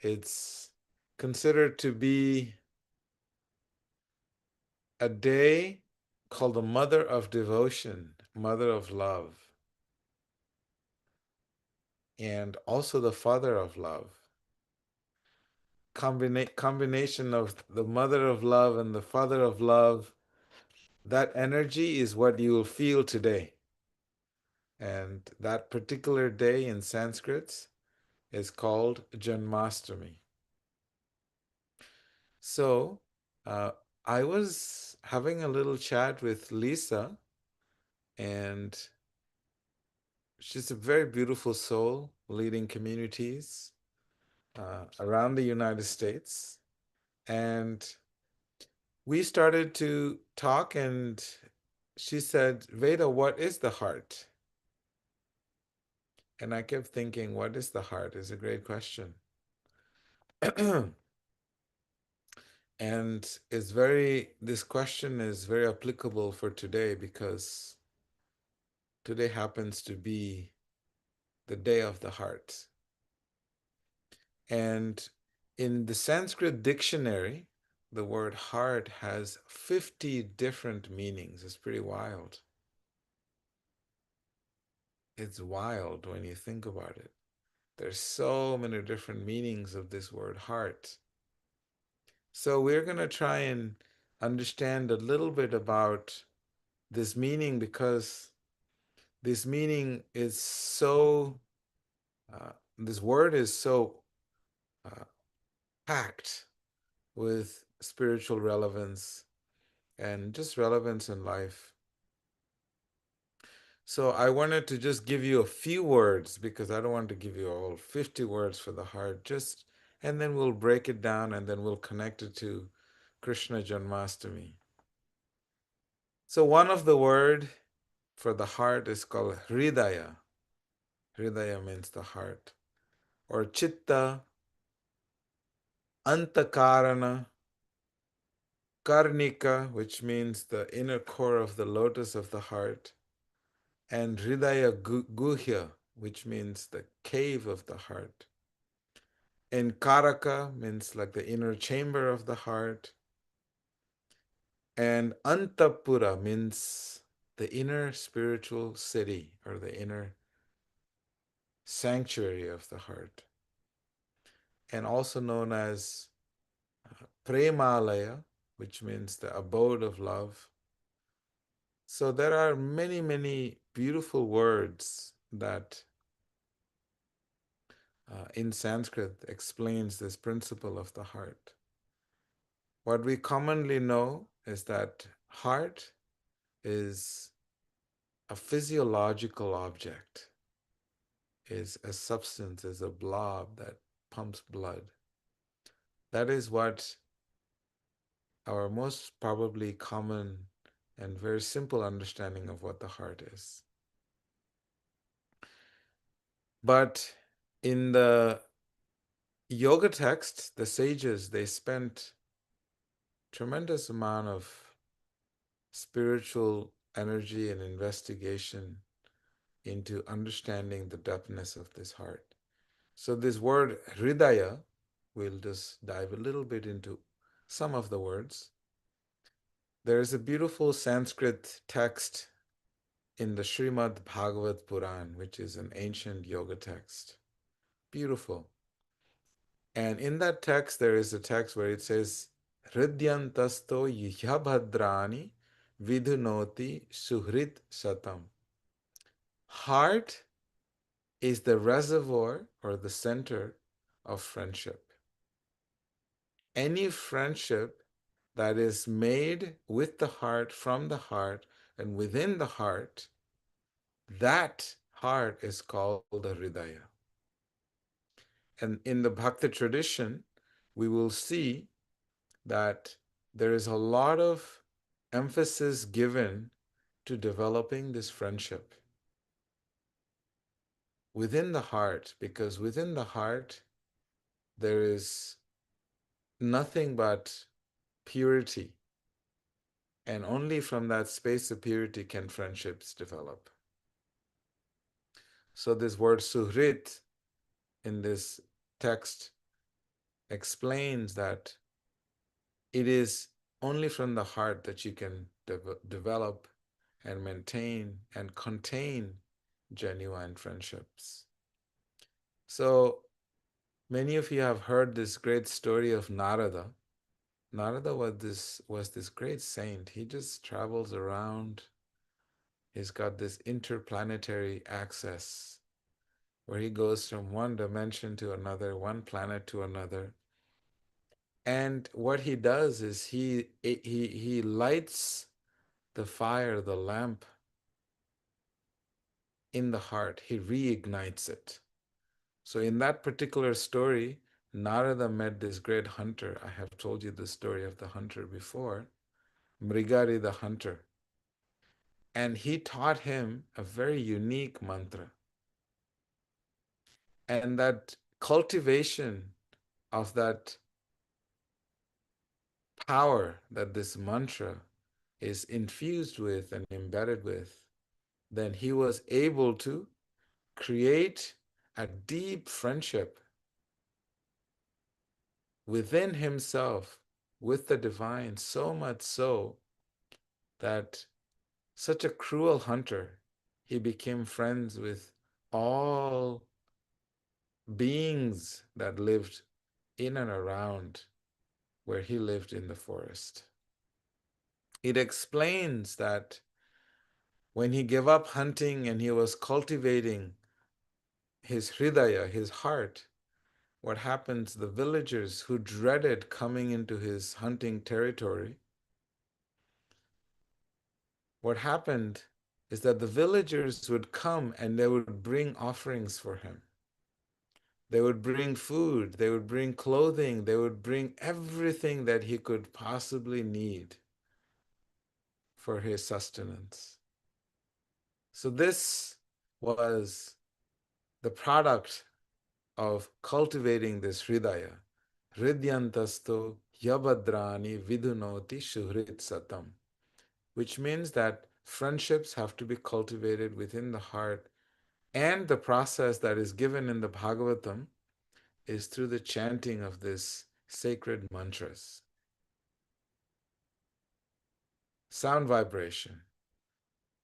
It's considered to be a day called the Mother of Devotion, Mother of Love, and also the Father of Love. Combination of the Mother of Love and the Father of Love, that energy is what you will feel today. And that particular day in Sanskrit is called Janmashtami. So, uh, I was having a little chat with Lisa, and she's a very beautiful soul leading communities around the United States. And we started to talk, and she said, Veda, what is the heart? And I kept thinking, what is the heart? Is a great question. And this question is very applicable for today because today happens to be the day of the heart. And in the Sanskrit dictionary, the word heart has 50 different meanings. It's pretty wild. It's wild when you think about it. There's so many different meanings of this word heart. So we're going to try and understand a little bit about this meaning because this meaning is this word is so uh, packed with spiritual relevance and just relevance in life. So I wanted to just give you a few words because I don't want to give you all 50 words for the heart. And then we'll break it down and then we'll connect it to Krishna Janmashtami. So one of the word for the heart is called Hridaya. Hridaya means the heart. Or Chitta, Antakarana, Karnika, which means the inner core of the lotus of the heart, and Hridaya Guhya, which means the cave of the heart. And Karaka means like the inner chamber of the heart. And Antapura means the inner spiritual city or the inner sanctuary of the heart. And also known as Premalaya, which means the abode of love. So there are many, many beautiful words that in Sanskrit explains this principle of the heart. What we commonly know is that heart is a physiological object, is a substance, is a blob that pumps blood. That is what our most probably common and very simple understanding of what the heart is. But in the yoga text, the sages, they spent tremendous amount of spiritual energy and investigation into understanding the depthness of this heart. So this word hridaya, we'll just dive a little bit into some of the words. There is a beautiful Sanskrit text in the Srimad Bhagavad Puran, which is an ancient yoga text. Beautiful. And in that text, there is a text where it says, Hridyantasto yhyabhadrani vidhunoti suhrit satam. Heart is the reservoir or the center of friendship. Any friendship that is made with the heart, from the heart, and within the heart, that heart is called the Hridaya. And in the Bhakti tradition, we will see that there is a lot of emphasis given to developing this friendship within the heart, because within the heart, there is nothing but purity. And only from that space of purity can friendships develop. So this word suhrit in this text explains that it is only from the heart that you can develop and maintain and contain genuine friendships. So many of you have heard this great story of Narada. Narada was this great saint. He just travels around. He's got this interplanetary access where he goes from one dimension to another, one planet to another. And what he does is he lights the fire, the lamp in the heart. He reignites it. So in that particular story, Narada met this great hunter. I have told you the story of the hunter before, Mrigari the hunter. And he taught him a very unique mantra. And that cultivation of that power that this mantra is infused with and embedded with, then he was able to create a deep friendship within himself with the divine, so much so that such a cruel hunter, he became friends with all beings that lived in and around where he lived in the forest. It explains that when he gave up hunting and he was cultivating his hridaya, his heart, what happens, the villagers who dreaded coming into his hunting territory, what happened is that the villagers would come and they would bring offerings for him. They would bring food, they would bring clothing, they would bring everything that he could possibly need for his sustenance. So this was the product of cultivating this hridaya. Hridyantasto yabadrani vidunoti shuhrit satam, which means that friendships have to be cultivated within the heart. And the process that is given in the Bhagavatam is through the chanting of this sacred mantras. Sound vibration.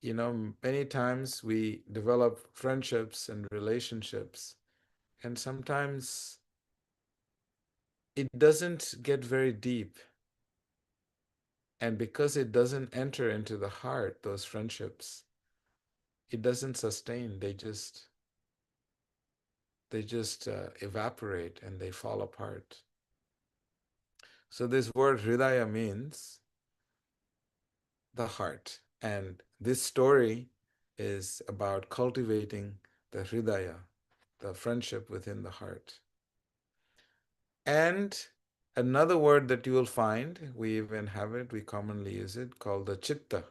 Many times we develop friendships and relationships, and sometimes it doesn't get very deep. And because it doesn't enter into the heart, those friendships, it doesn't sustain. They just evaporate and they fall apart. So this word hridaya means the heart. And this story is about cultivating the hridaya, the friendship within the heart. And another word that you will find, we even have it, we commonly use it, called the chitta.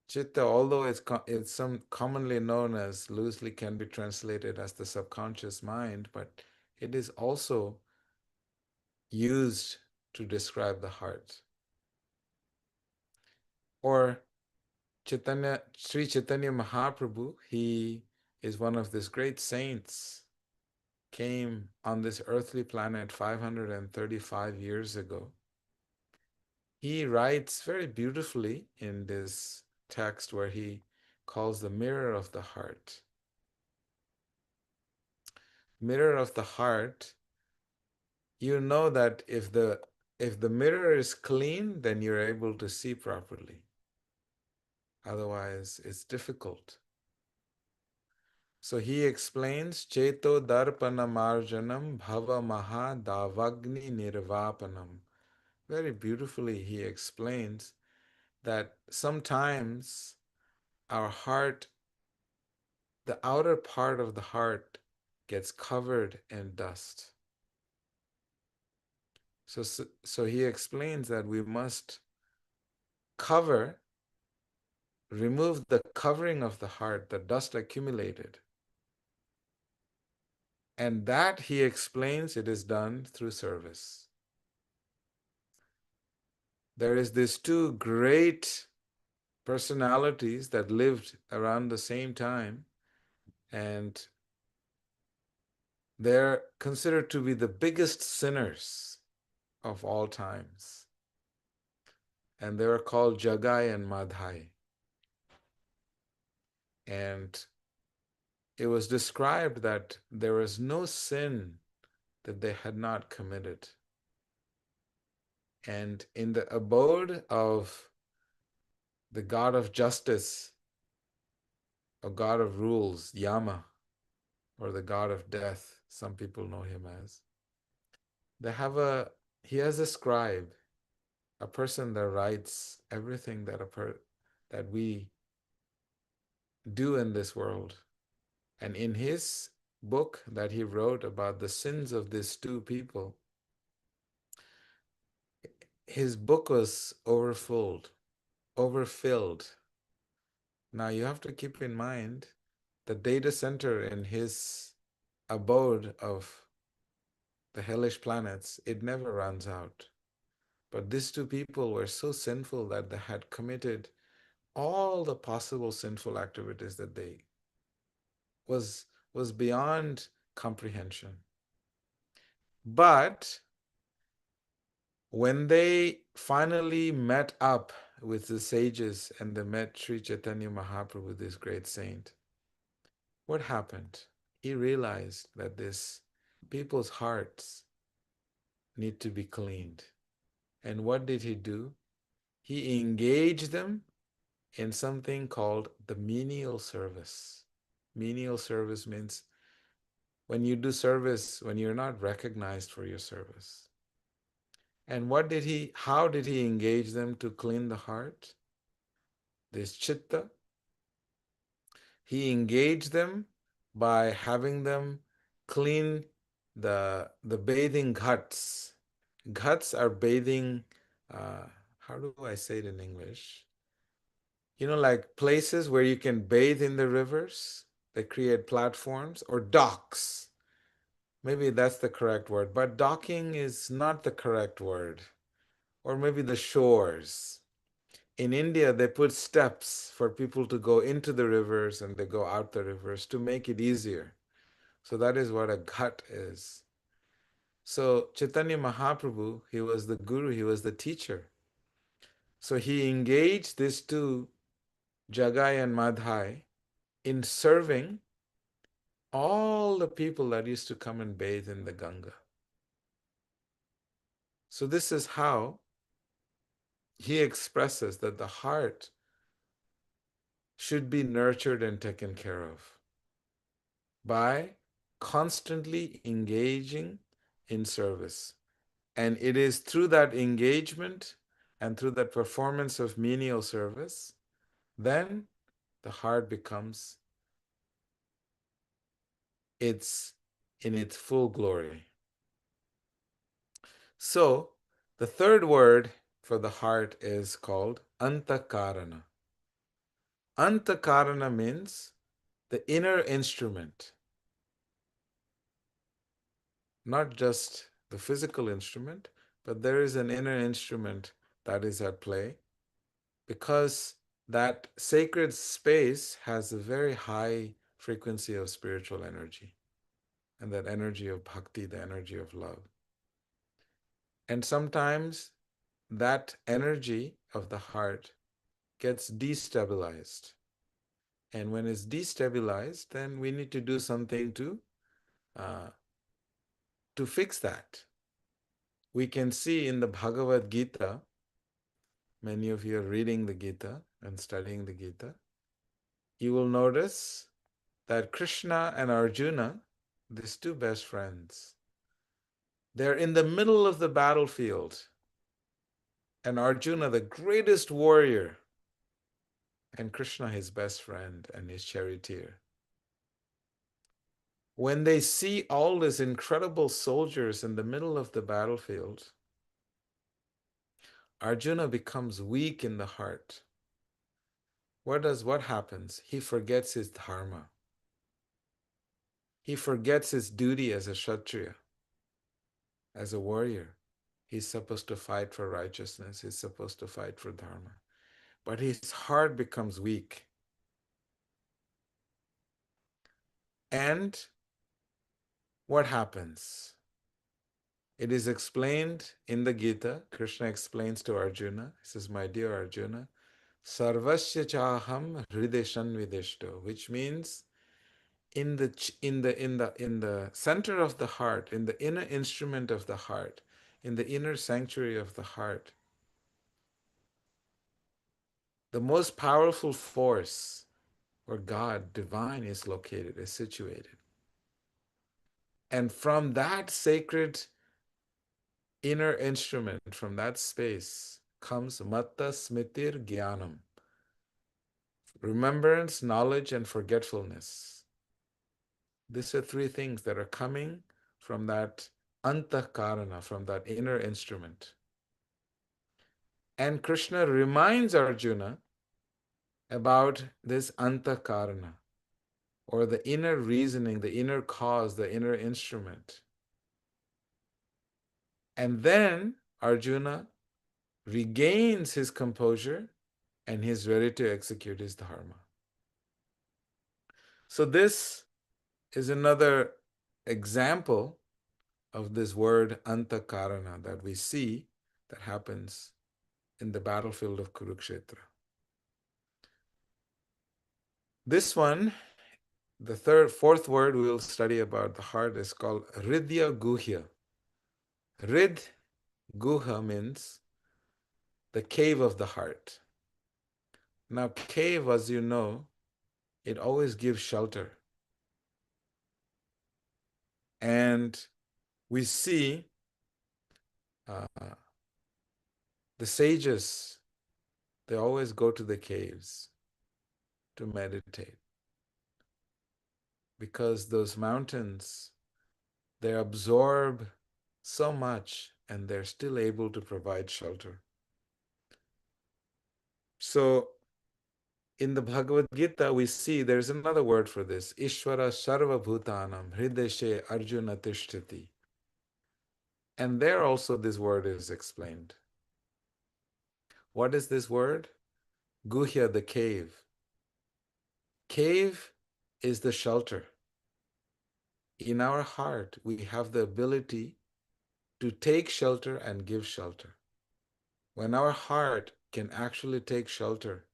Chitta, although it's some commonly known as, loosely can be translated as the subconscious mind, but it is also used to describe the heart. Or Sri Chaitanya Mahaprabhu, he is one of these great saints, came on this earthly planet 535 years ago. He writes very beautifully in this text where he calls the mirror of the heart. Mirror of the heart, you know that if the mirror is clean, then you're able to see properly. Otherwise, it's difficult. So he explains, Cheto Darpana Marjanam Bhava Maha Davagni Nirvapanam. Very beautifully, he explains that sometimes our heart, the outer part of the heart, gets covered in dust. So he explains that we must remove the covering of the heart, the dust accumulated. And that, he explains, it is done through service. There is these two great personalities that lived around the same time, and They're considered to be the biggest sinners of all times. And they were called Jagai and Madhai. And it was described that there was no sin that they had not committed. And in the abode of the god of justice, or god of rules, Yama, or the god of death, some people know him as, he has a scribe, a person that writes everything that we do in this world. And in his book that he wrote about the sins of these two people, his book was overfilled. Now you have to keep in mind the data center in his abode of the hellish planets, it never runs out. But these two people were so sinful that they had committed all the possible sinful activities that they was beyond comprehension. But when they finally met up with the sages and they met Sri Chaitanya Mahaprabhu, this great saint, what happened? He realized that these people's hearts need to be cleaned. And what did he do? He engaged them in something called the menial service. Menial service means when you do service, when you're not recognized for your service. And how did he engage them to clean the heart? This chitta. He engaged them by having them clean the bathing ghats. Ghats are bathing, how do I say it in English? Like places where you can bathe in the rivers. They create platforms, or docks. Maybe that's the correct word, but docking is not the correct word. Or maybe the shores. In India, they put steps for people to go into the rivers and they go out the rivers to make it easier. So that is what a ghat is. So Chaitanya Mahaprabhu, he was the guru, he was the teacher. So he engaged these two, Jagai and Madhai, in serving all the people that used to come and bathe in the Ganga. So this is how he expresses that the heart should be nurtured and taken care of by constantly engaging in service. And it is through that engagement and through that performance of menial service, then the heart becomes in its full glory. So the third word for the heart is called antakarana. Antakarana means the inner instrument, not just the physical instrument, but there is an inner instrument that is at play, because that sacred space has a very high frequency of spiritual energy, and that energy of bhakti, the energy of love. And sometimes that energy of the heart gets destabilized. And when it's destabilized, then we need to do something uh, to fix that. We can see in the Bhagavad Gita, many of you are reading the Gita and studying the Gita, you will notice that Krishna and Arjuna, these two best friends, they're in the middle of the battlefield. And Arjuna, the greatest warrior, and Krishna, his best friend and his charioteer. When they see all these incredible soldiers in the middle of the battlefield, Arjuna becomes weak in the heart. What happens? He forgets his dharma. He forgets his duty as a Kshatriya, as a warrior. He's supposed to fight for righteousness. He's supposed to fight for dharma. But his heart becomes weak. And what happens? It is explained in the Gita. Krishna explains to Arjuna. He says, my dear Arjuna, Sarvasya chaham hrideshan videshto, which means in the center of the heart, in the inner instrument of the heart, in the inner sanctuary of the heart, the most powerful force where God divine is located, is situated. And from that sacred inner instrument, from that space, comes matta smitir jnanam, remembrance, knowledge, and forgetfulness. These are three things that are coming from that antakarana, from that inner instrument. And Krishna reminds Arjuna about this antakarana, or the inner reasoning, the inner cause, the inner instrument. And then Arjuna regains his composure and he's ready to execute his dharma. So this is another example of this word antakarana that we see that happens in the battlefield of Kurukshetra. This one, the fourth word we will study about the heart is called Hridya Guhya. Rid Guha means the cave of the heart. Now, cave, as you know, it always gives shelter. And we see uh, the sages, they always go to the caves to meditate because those mountains, they absorb so much and they're still able to provide shelter. So in the Bhagavad Gita, we see there's another word for this, Ishvara Sarva Bhutanam Hrideshe Arjuna Tishtati. And there also this word is explained. What is this word? Guhya, the cave. Cave is the shelter. In our heart, we have the ability to take shelter and give shelter. When our heart can actually take shelter,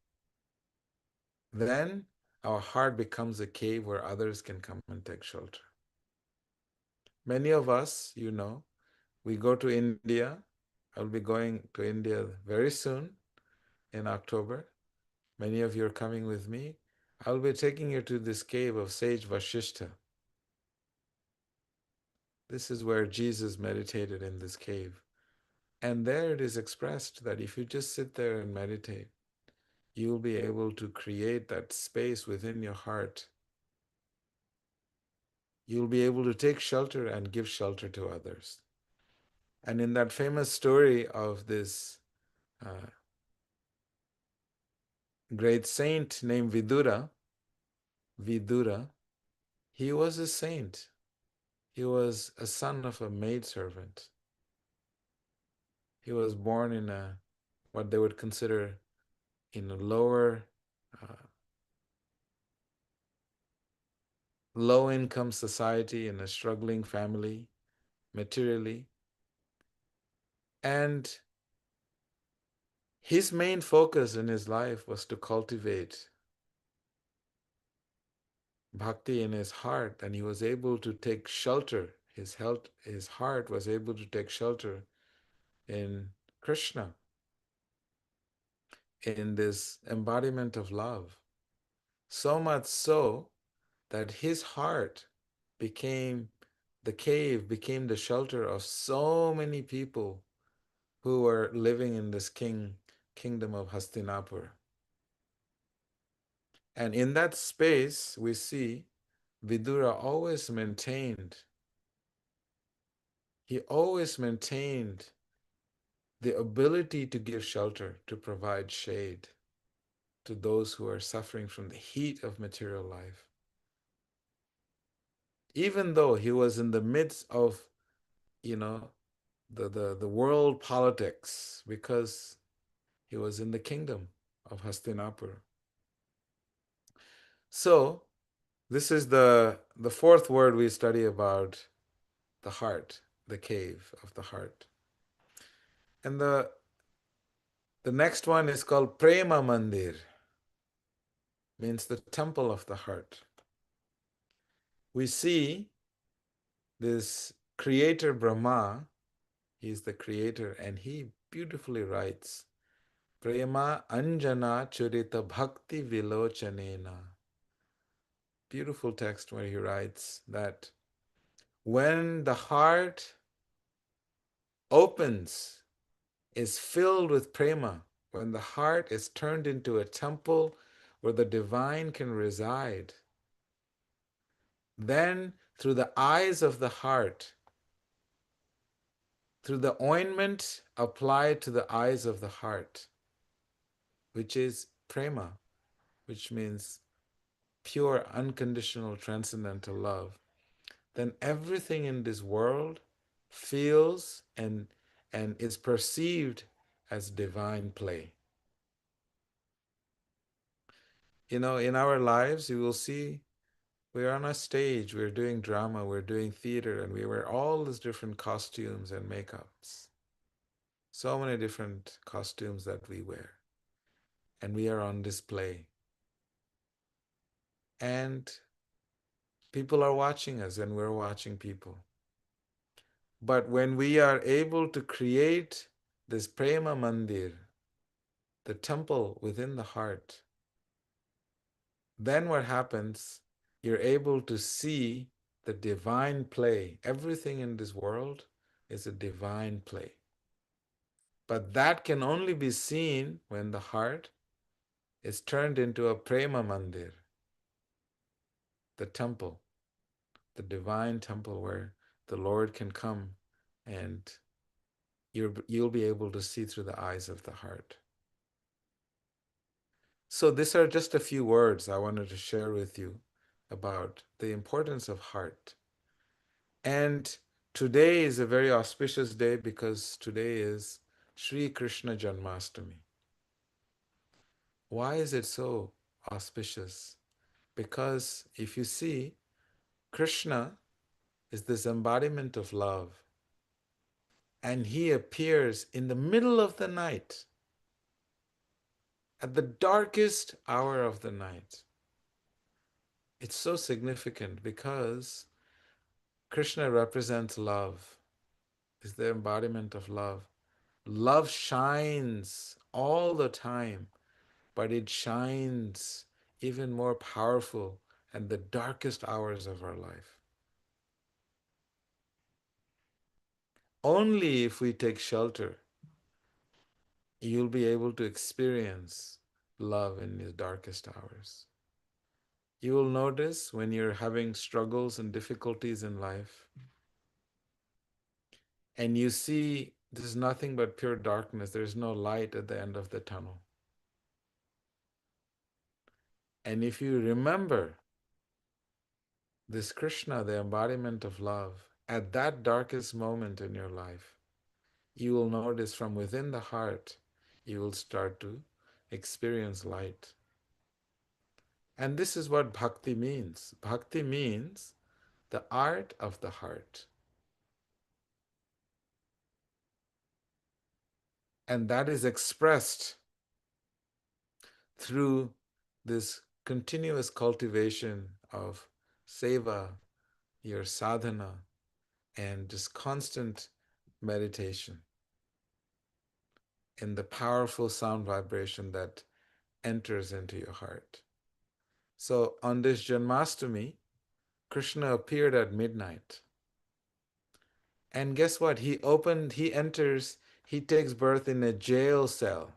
then our heart becomes a cave where others can come and take shelter. Many of us, you know, we go to India. I'll be going to India very soon in October. Many of you are coming with me. I'll be taking you to this cave of sage Vasishtha. This is where Jesus meditated, in this cave. And there it is expressed that if you just sit there and meditate, you'll be able to create that space within your heart. You'll be able to take shelter and give shelter to others. And in that famous story of this great saint named Vidura, he was a saint. He was a son of a maidservant. He was born in what they would consider in a low-income society, in a struggling family, materially. And his main focus in his life was to cultivate bhakti in his heart, and he was able to take shelter. His heart was able to take shelter in Krishna, in this embodiment of love. So much so that his heart became the cave, became the shelter of so many people who were living in this kingdom of Hastinapur. And in that space, we see Vidura he always maintained the ability to give shelter, to provide shade to those who are suffering from the heat of material life. Even though he was in the midst of, the world politics, because he was in the kingdom of Hastinapur. So, this is the fourth word we study about the heart, the cave of the heart. And the next one is called Prema Mandir, means the temple of the heart. We see this creator Brahma, he's the creator, and he beautifully writes, Prema Anjana Churita Bhakti Vilochanena. Beautiful text where he writes that when the heart opens, is filled with prema, when the heart is turned into a temple where the divine can reside, then through the eyes of the heart, through the ointment applied to the eyes of the heart, which is prema, which means pure, unconditional, transcendental love, then everything in this world feels and is perceived as divine play. You know, in our lives, you will see we're on a stage, we're doing drama, we're doing theater, and we wear all these different costumes and makeups. So many different costumes that we wear. And we are on display. And people are watching us, and we're watching people. But when we are able to create this Prema Mandir, the temple within the heart, then what happens? You're able to see the divine play. Everything in this world is a divine play. But that can only be seen when the heart is turned into a Prema Mandir, the temple, the divine temple where the Lord can come and you'll be able to see through the eyes of the heart. So these are just a few words I wanted to share with you about the importance of heart. And today is a very auspicious day because today is Sri Krishna Janmashtami. Why is it so auspicious? Because if you see, Krishna is this embodiment of love. And he appears in the middle of the night, at the darkest hour of the night. It's so significant because Krishna represents love, is the embodiment of love. Love shines all the time, but it shines even more powerful at the darkest hours of our life. Only if we take shelter, you'll be able to experience love in the darkest hours. You will notice when you're having struggles and difficulties in life, and you see there's nothing but pure darkness, there's no light at the end of the tunnel. And if you remember this Krishna, the embodiment of love, at that darkest moment in your life, you will notice from within the heart, you will start to experience light. And this is what bhakti means. Bhakti means the art of the heart. And that is expressed through this continuous cultivation of seva, your sadhana, and just constant meditation in the powerful sound vibration that enters into your heart. So on this Janmashtami, Krishna appeared at midnight. And guess what? He takes birth in a jail cell.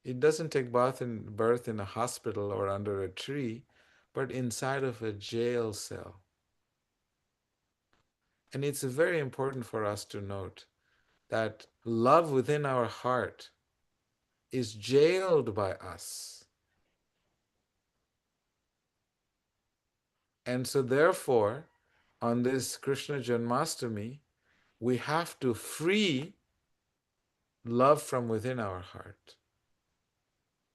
It doesn't take birth in a hospital or under a tree, but inside of a jail cell. And it's very important for us to note that love within our heart is jailed by us. And so therefore, on this Krishna Janmashtami, we have to free love from within our heart.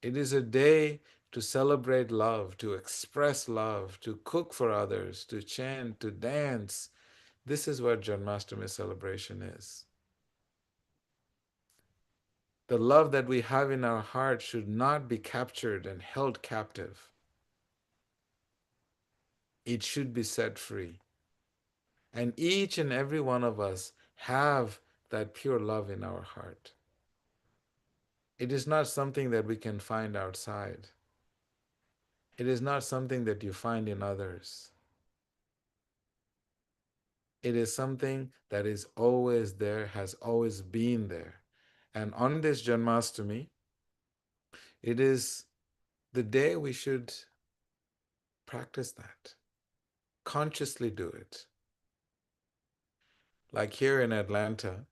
It is a day to celebrate love, to express love, to cook for others, to chant, to dance. This is what Janmashtami celebration is. The love that we have in our heart should not be captured and held captive. It should be set free. And each and every one of us have that pure love in our heart. It is not something that we can find outside. It is not something that you find in others. It is something that is always there, has always been there. And on this Janmashtami, it is the day we should practice that, consciously do it. Like here in Atlanta,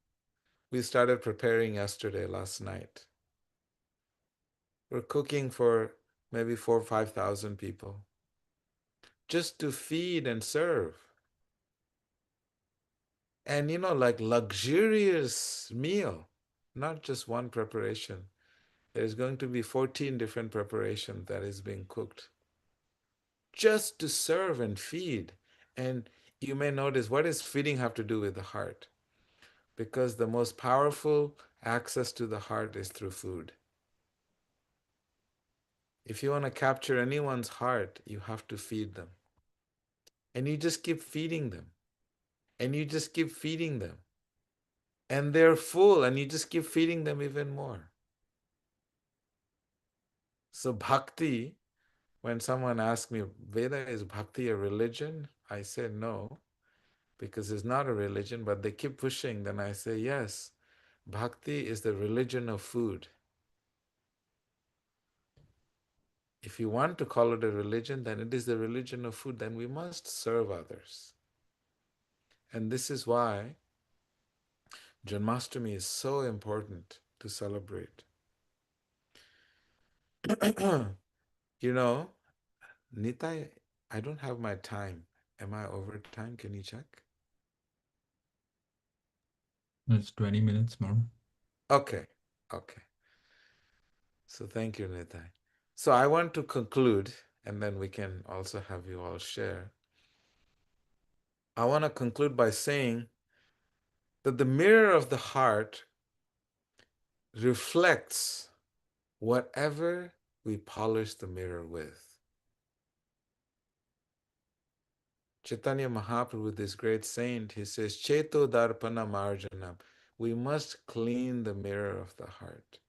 we started preparing yesterday, last night. We're cooking for maybe 4,000 or 5,000 people just to feed and serve. And like luxurious meal, not just one preparation. There's going to be 14 different preparations that is being cooked just to serve and feed. And you may notice, what does feeding have to do with the heart? Because the most powerful access to the heart is through food. If you want to capture anyone's heart, you have to feed them. And you just keep feeding them. And you just keep feeding them. And they're full, and you just keep feeding them even more. So bhakti, when someone asks me, Veda, is bhakti a religion? I say no, because it's not a religion, but they keep pushing. Then I say, yes, bhakti is the religion of food. If you want to call it a religion, then it is the religion of food. Then we must serve others. And this is why Janmashtami is so important to celebrate. You know, Nitai, I don't have my time. Am I over time? Can you check? It's 20 minutes more. Okay. Okay. So thank you, Nitai. So I want to conclude, and then we can also have you all share. I want to conclude by saying that the mirror of the heart reflects whatever we polish the mirror with. Chaitanya Mahaprabhu, this great saint, he says, Cheto Darpana Marjanam. We must clean the mirror of the heart.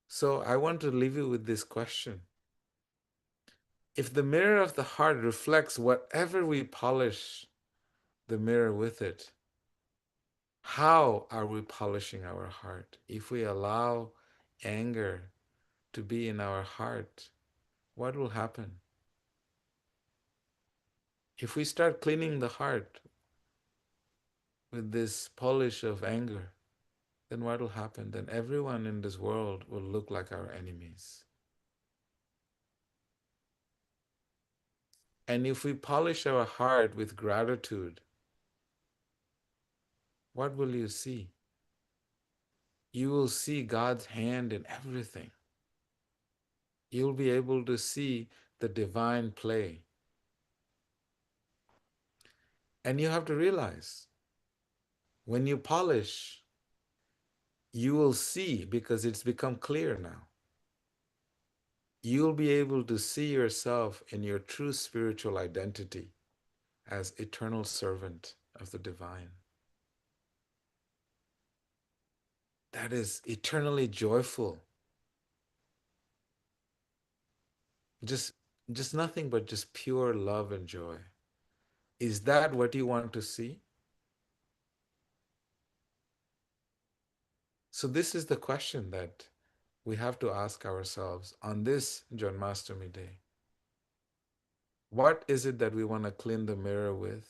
So I want to leave you with this question. If the mirror of the heart reflects whatever we polish the mirror with it, how are we polishing our heart? If we allow anger to be in our heart, what will happen? If we start cleaning the heart with this polish of anger, then what will happen? Then everyone in this world will look like our enemies. And if we polish our heart with gratitude, what will you see? You will see God's hand in everything. You'll be able to see the divine play. And you have to realize, when you polish, you will see, because it's become clear now. You'll be able to see yourself in your true spiritual identity as eternal servant of the divine. That is eternally joyful. Just, just nothing but just pure love and joy. Is that what you want to see? So this is the question that we have to ask ourselves on this Janmashtami day. What is it that we want to clean the mirror with?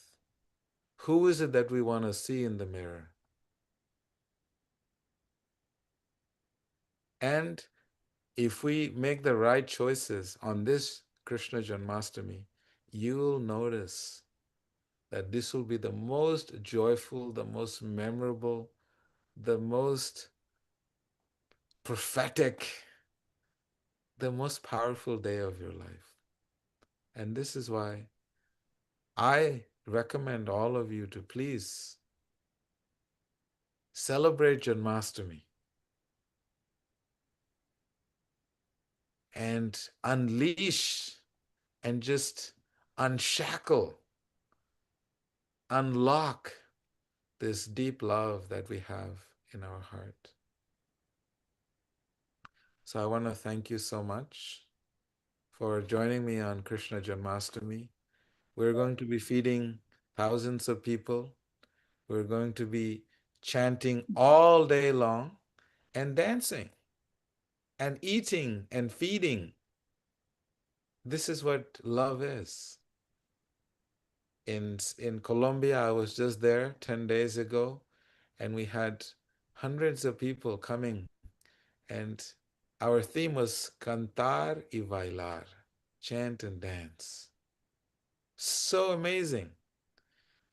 Who is it that we want to see in the mirror? And if we make the right choices on this Krishna Janmashtami, you'll notice that this will be the most joyful, the most memorable, the most prophetic the most powerful day of your life. And this is why I recommend all of you to please celebrate Janmashtami and unleash and just unshackle, unlock this deep love that we have in our heart. So I want to thank you so much for joining me on Krishna Janmashtami. We're going to be feeding thousands of people. We're going to be chanting all day long and dancing and eating and feeding. This is what love is. In Colombia, I was just there 10 days ago, and we had hundreds of people coming, and our theme was cantar y bailar, chant and dance. So amazing.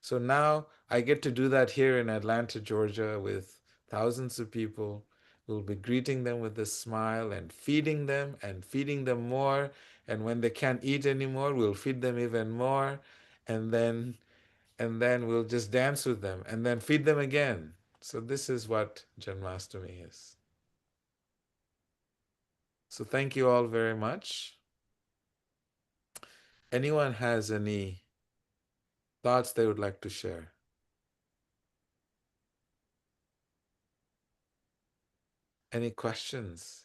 So now I get to do that here in Atlanta, Georgia, with thousands of people. We'll be greeting them with a smile and feeding them more. And when they can't eat anymore, we'll feed them even more. And then we'll just dance with them and then feed them again. So this is what Janmashtami is. So thank you all very much. Anyone has any thoughts they would like to share? Any questions?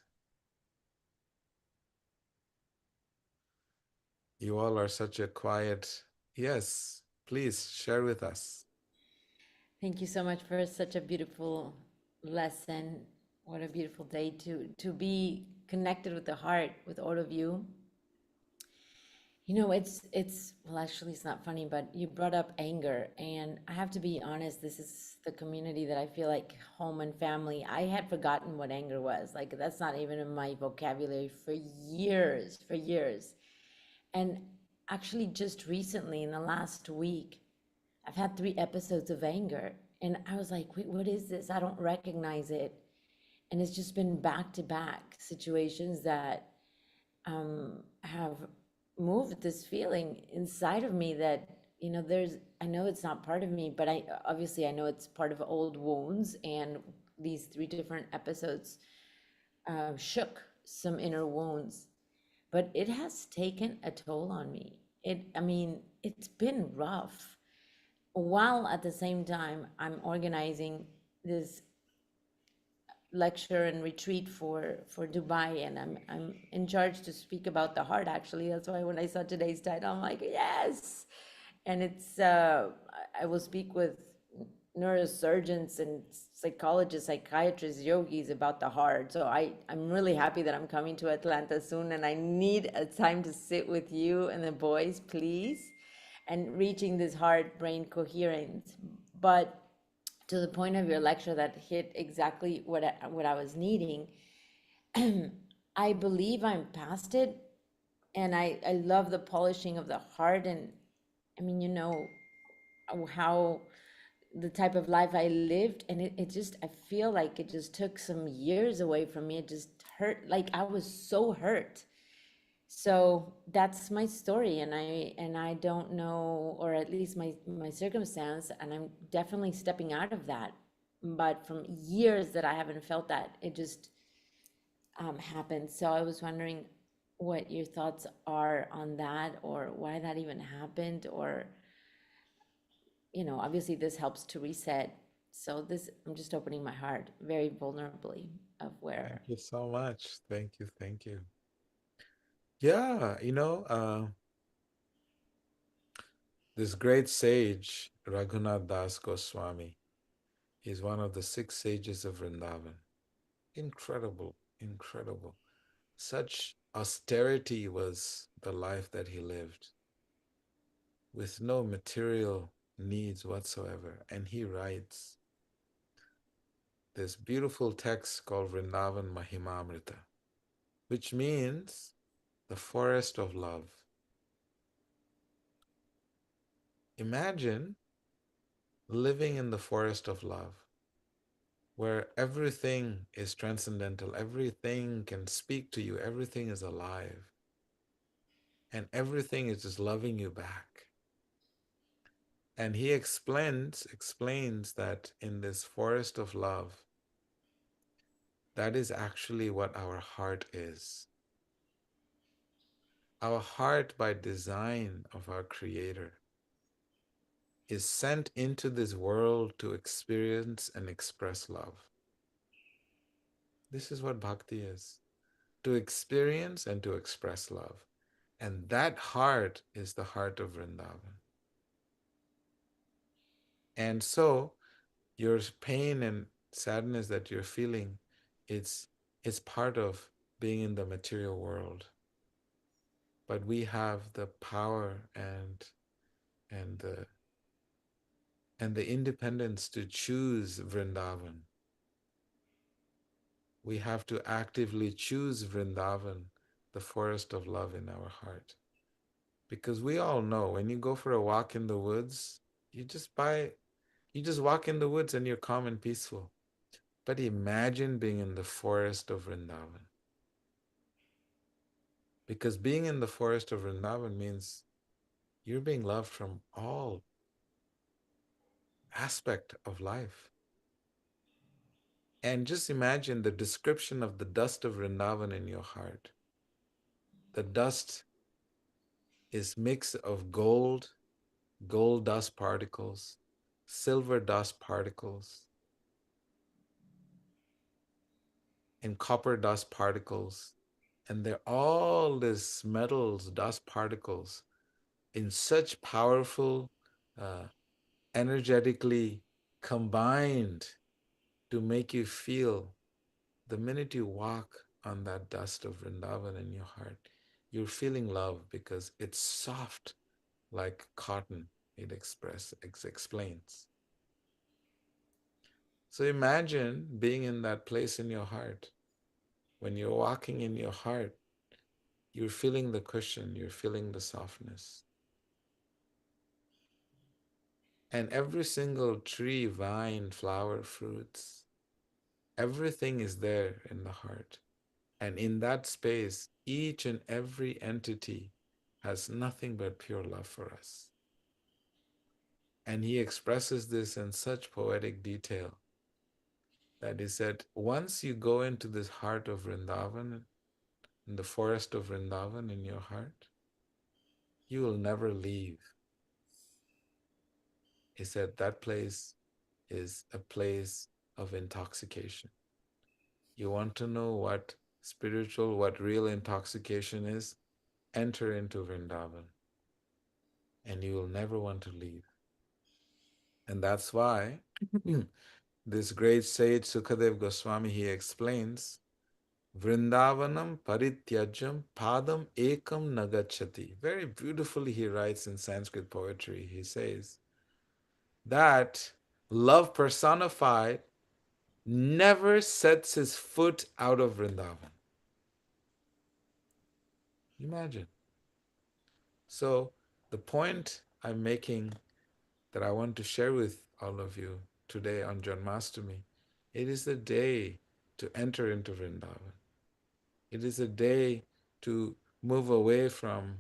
You all are such a quiet. Yes, please share with us. Thank you so much for such a beautiful lesson. What a beautiful day to be connected with the heart with all of you. You know, it's well, actually, it's not funny, but you brought up anger, and I have to be honest. This is the community that I feel like home and family. I had forgotten what anger was. Like that's not even in my vocabulary for years, for years. And actually, just recently, in the last week, I've had 3 episodes of anger, and I was like, wait, what is this? I don't recognize it, and it's just been back to back situations that have moved this feeling inside of me that there's I know it's not part of me, but I know it's part of old wounds, and these 3 different episodes shook some inner wounds, but it has taken a toll on me. It's been rough, while at the same time I'm organizing this lecture and retreat for Dubai, and I'm in charge to speak about the heart. Actually, that's why when I saw today's title, I'm like, yes. And I will speak with neurosurgeons and psychologists, psychiatrists, yogis about the heart. So I'm really happy that I'm coming to Atlanta soon, and I need a time to sit with you and the boys, please, and reaching this heart brain coherence. But to the point of your lecture that hit exactly what I was needing. I believe I'm past it, and I love the polishing of the heart. And I mean, how the type of life I lived, and it just, I feel like it just took some years away from me. It just hurt, like I was so hurt. So that's my story, and I don't know, or at least my circumstance, and I'm definitely stepping out of that. But from years that I haven't felt that, it just happened. So I was wondering what your thoughts are on that, or why that even happened, or obviously this helps to reset. So this, I'm just opening my heart very vulnerably of Thank where. you so much. Thank you. Thank you. Yeah, this great sage, Raghunath Das Goswami, he's one of the 6 sages of Vrindavan. Incredible, incredible. Such austerity was the life that he lived, with no material needs whatsoever. And he writes this beautiful text called Vrindavan Mahimamrita, which means the forest of love. Imagine living in the forest of love. where everything is transcendental, everything can speak to you, everything is alive, and everything is just loving you back. And he explains that in this forest of love, that is actually what our heart is. Our heart, by design of our Creator, is sent into this world to experience and express love. This is what bhakti is, to experience and to express love. And that heart is the heart of Vrindavan. And so your pain and sadness that you're feeling, it's part of being in the material world. But we have the power and the independence to choose Vrindavan. We have to actively choose Vrindavan, the forest of love in our heart. Because we all know when you go for a walk in the woods, you just walk in the woods and you're calm and peaceful. But imagine being in the forest of Vrindavan. Because being in the forest of Vrindavan means you're being loved from all aspect of life. And just imagine the description of the dust of Vrindavan in your heart. The dust is mix of gold dust particles, silver dust particles, and copper dust particles. And they're all these metals, dust particles in such powerful, uh, energetically combined to make you feel the minute you walk on that dust of Vrindavan in your heart, you're feeling love because it's soft like cotton, it explains. So imagine being in that place in your heart. When you're walking in your heart, you're feeling the cushion, you're feeling the softness. And every single tree, vine, flower, fruits, everything is there in the heart. And in that space, each and every entity has nothing but pure love for us. And he expresses this in such poetic detail that he said, once you go into this heart of Vrindavan, in the forest of Vrindavan in your heart, you will never leave. He said that place is a place of intoxication. You want to know what real intoxication is? Enter into Vrindavan and you will never want to leave. And that's why this great sage Sukadev Goswami, he explains, Vrindavanam parityajam padam ekam nagachati. Very beautifully he writes in Sanskrit poetry. He says that love personified never sets his foot out of Vrindavan. Imagine. So the point I'm making that I want to share with all of you today on Janmashtami, it is a day to enter into Vrindavan. It is a day to move away from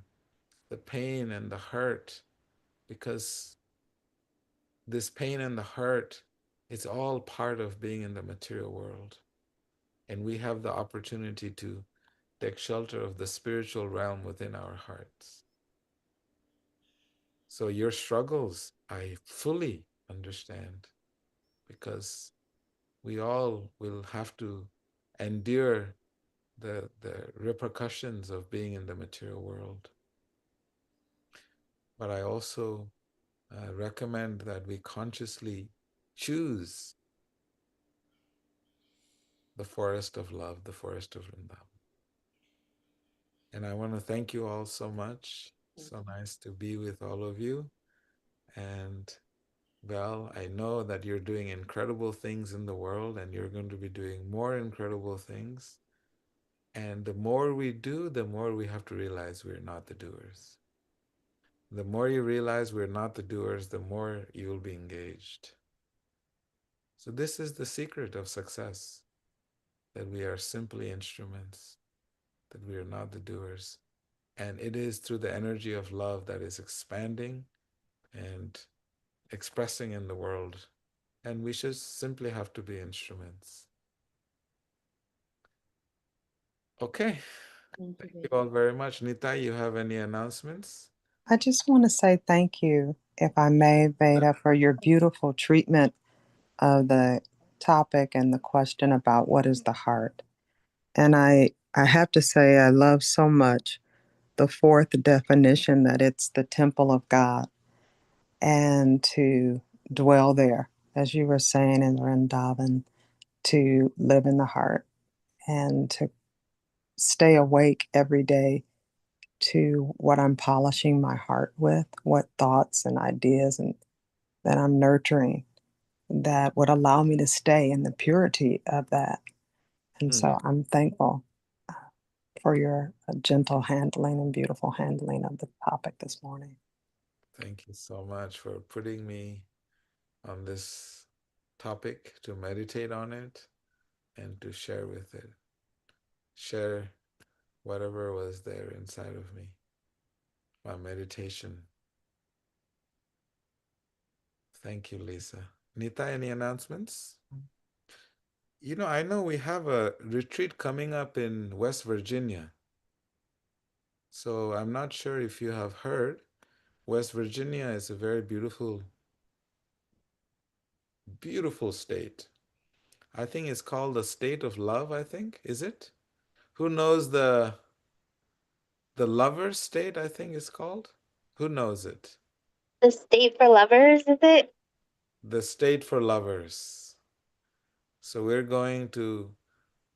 the pain and the hurt, because this pain and the hurt, it's all part of being in the material world. And we have the opportunity to take shelter of the spiritual realm within our hearts. So your struggles, I fully understand, because we all will have to endure the repercussions of being in the material world. But I also recommend that we consciously choose the forest of love, the forest of Vrindavan. And I want to thank you all so much. So nice to be with all of you. And well, I know that you're doing incredible things in the world and you're going to be doing more incredible things. And the more we do, the more we have to realize we're not the doers. The more you realize we're not the doers, the more you'll be engaged. So, this is the secret of success, that we are simply instruments, that we are not the doers. And it is through the energy of love that is expanding and expressing in the world. And we just simply have to be instruments. Okay. Thank you, Thank you baby. all very much. Nita, you have any announcements? I just want to say thank you, if I may, Veda, for your beautiful treatment of the topic and the question about what is the heart. And I have to say, I love so much the fourth definition that it's the temple of God and to dwell there, as you were saying in Vrindavan, to live in the heart and to stay awake every day to what I'm polishing my heart with, what thoughts and ideas and that I'm nurturing that would allow me to stay in the purity of that. And Hmm. so I'm thankful for your gentle handling and beautiful handling of the topic this morning. Thank you so much for putting me on this topic to meditate on it and to share with it. Share whatever was there inside of me, my meditation. Thank you, Lisa. Nita, any announcements? I know we have a retreat coming up in West Virginia. So I'm not sure if you have heard. West Virginia is a very beautiful, beautiful state. I think it's called the state of love, I think. Is it? Who knows the lover state, I think it's called? Who knows it? The state for lovers, is it? The state for lovers. So we're going to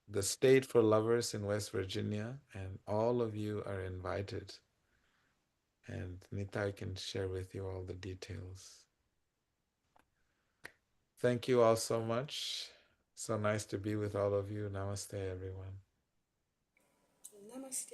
the state for lovers in West Virginia, and all of you are invited. And Nita, I can share with you all the details. Thank you all so much. So nice to be with all of you. Namaste, everyone. Namaste.